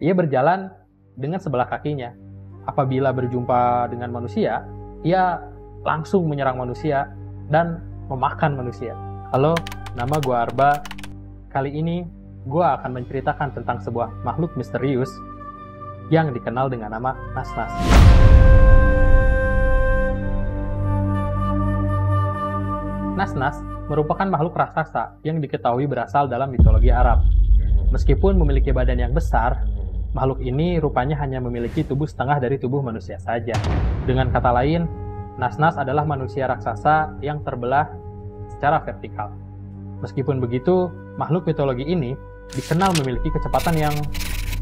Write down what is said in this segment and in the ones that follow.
Ia berjalan dengan sebelah kakinya. Apabila berjumpa dengan manusia, ia langsung menyerang manusia dan memakan manusia. Halo, nama gue Arba. Kali ini gue akan menceritakan tentang sebuah makhluk misterius yang dikenal dengan nama Nas-Nas. Nas-Nas merupakan makhluk raksasa yang diketahui berasal dalam mitologi Arab. Meskipun memiliki badan yang besar, makhluk ini rupanya hanya memiliki tubuh setengah dari tubuh manusia saja. Dengan kata lain, Nas-Nas adalah manusia raksasa yang terbelah secara vertikal. Meskipun begitu, makhluk mitologi ini dikenal memiliki kecepatan yang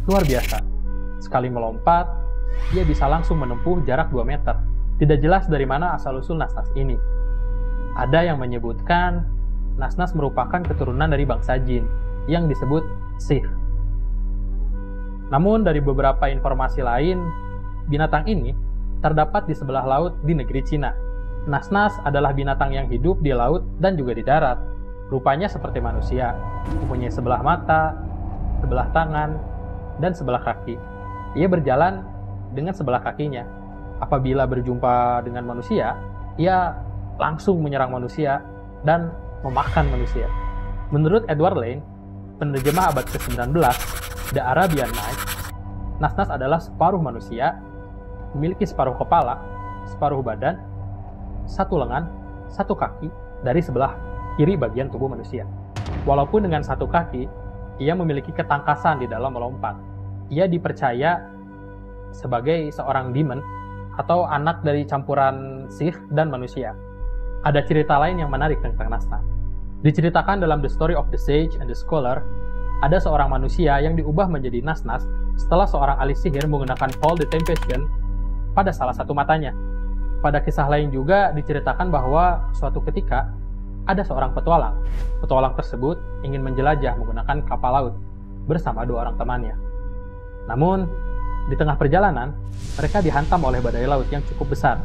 luar biasa. Sekali melompat, dia bisa langsung menempuh jarak 2 meter. Tidak jelas dari mana asal-usul Nas-Nas ini. Ada yang menyebutkan Nas-Nas merupakan keturunan dari bangsa jin yang disebut Sikh. Namun dari beberapa informasi lain, binatang ini terdapat di sebelah laut di negeri Cina. Nas-Nas adalah binatang yang hidup di laut dan juga di darat. Rupanya seperti manusia, mempunyai sebelah mata, sebelah tangan, dan sebelah kaki. Ia berjalan dengan sebelah kakinya. Apabila berjumpa dengan manusia, ia langsung menyerang manusia dan memakan manusia. Menurut Edward Lane, penerjemah abad ke-19, The Arabian Nights, Nas-Nas adalah separuh manusia, memiliki separuh kepala, separuh badan, satu lengan, satu kaki dari sebelah kiri bagian tubuh manusia. Walaupun dengan satu kaki, ia memiliki ketangkasan di dalam melompat. Ia dipercaya sebagai seorang demon atau anak dari campuran Sikh dan manusia. Ada cerita lain yang menarik tentang Nas-Nas. Diceritakan dalam The Story of the Sage and the Scholar, ada seorang manusia yang diubah menjadi Nas-Nas setelah seorang ahli sihir menggunakan Fall the Temptation pada salah satu matanya. Pada kisah lain juga diceritakan bahwa suatu ketika ada seorang petualang. Petualang tersebut ingin menjelajah menggunakan kapal laut bersama 2 orang temannya. Namun, di tengah perjalanan, mereka dihantam oleh badai laut yang cukup besar,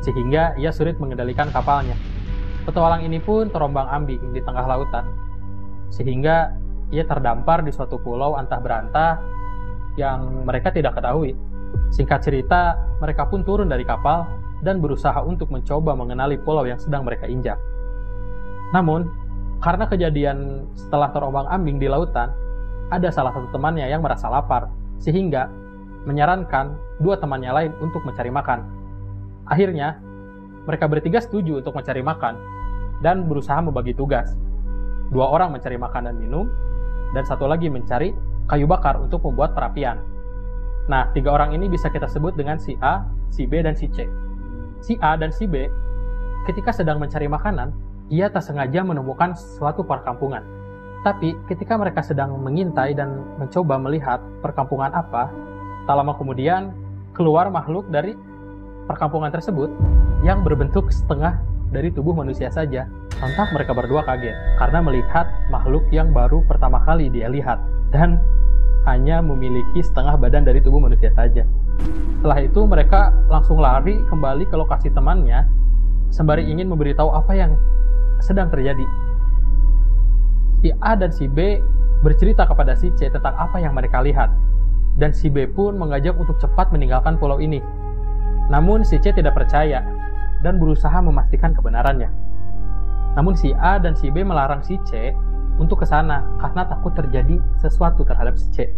sehingga ia sulit mengendalikan kapalnya. Petualang ini pun terombang-ambing di tengah lautan, sehingga ia terdampar di suatu pulau antah berantah yang mereka tidak ketahui. Singkat cerita, mereka pun turun dari kapal dan berusaha untuk mencoba mengenali pulau yang sedang mereka injak. Namun, karena kejadian setelah terombang-ambing di lautan, ada salah satu temannya yang merasa lapar, sehingga menyarankan 2 temannya lain untuk mencari makan. Akhirnya, mereka bertiga setuju untuk mencari makan dan berusaha membagi tugas. 2 orang mencari makan dan minum, dan 1 lagi mencari kayu bakar untuk membuat perapian. Nah, 3 orang ini bisa kita sebut dengan si A, si B, dan si C. Si A dan si B, ketika sedang mencari makanan, ia tak sengaja menemukan suatu perkampungan. Tapi, ketika mereka sedang mengintai dan mencoba melihat perkampungan apa, tak lama kemudian, keluar makhluk dari perkampungan tersebut yang berbentuk setengah dari tubuh manusia saja. Sontak mereka berdua kaget karena melihat makhluk yang baru pertama kali dia lihat dan hanya memiliki setengah badan dari tubuh manusia saja. Setelah itu mereka langsung lari kembali ke lokasi temannya sembari ingin memberitahu apa yang sedang terjadi. Si A dan si B bercerita kepada si C tentang apa yang mereka lihat, dan si B pun mengajak untuk cepat meninggalkan pulau ini. Namun si C tidak percaya dan berusaha memastikan kebenarannya. Namun si A dan si B melarang si C untuk ke sana karena takut terjadi sesuatu terhadap si C.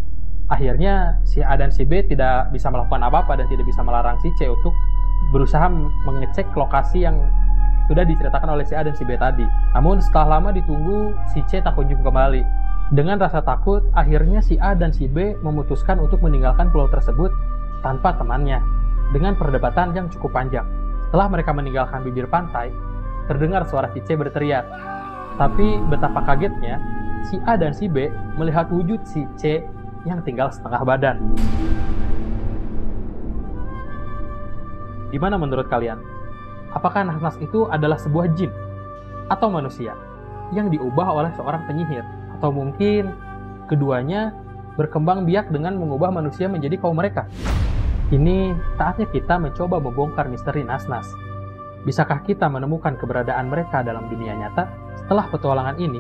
Akhirnya si A dan si B tidak bisa melakukan apa-apa dan tidak bisa melarang si C untuk berusaha mengecek lokasi yang sudah diceritakan oleh si A dan si B tadi. Namun setelah lama ditunggu, si C tak kunjung kembali. Dengan rasa takut, akhirnya si A dan si B memutuskan untuk meninggalkan pulau tersebut tanpa temannya, dengan perdebatan yang cukup panjang. Setelah mereka meninggalkan bibir pantai, terdengar suara si C berteriak. Tapi betapa kagetnya, si A dan si B melihat wujud si C yang tinggal setengah badan. Gimana menurut kalian? Apakah Nas-Nas itu adalah sebuah jin atau manusia yang diubah oleh seorang penyihir? Atau mungkin keduanya berkembang biak dengan mengubah manusia menjadi kaum mereka? Kini saatnya kita mencoba membongkar misteri Nas-Nas. Bisakah kita menemukan keberadaan mereka dalam dunia nyata? Setelah petualangan ini,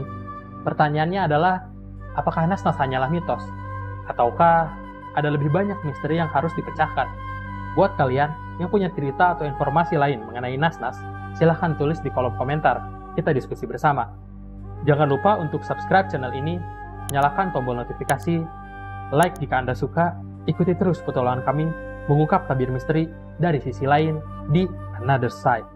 pertanyaannya adalah, apakah Nas-Nas hanyalah mitos? Ataukah ada lebih banyak misteri yang harus dipecahkan? Buat kalian yang punya cerita atau informasi lain mengenai Nas-Nas, silahkan tulis di kolom komentar. Kita diskusi bersama. Jangan lupa untuk subscribe channel ini, nyalakan tombol notifikasi, like jika Anda suka, ikuti terus petualangan kami mengungkap tabir misteri dari sisi lain di Another Side.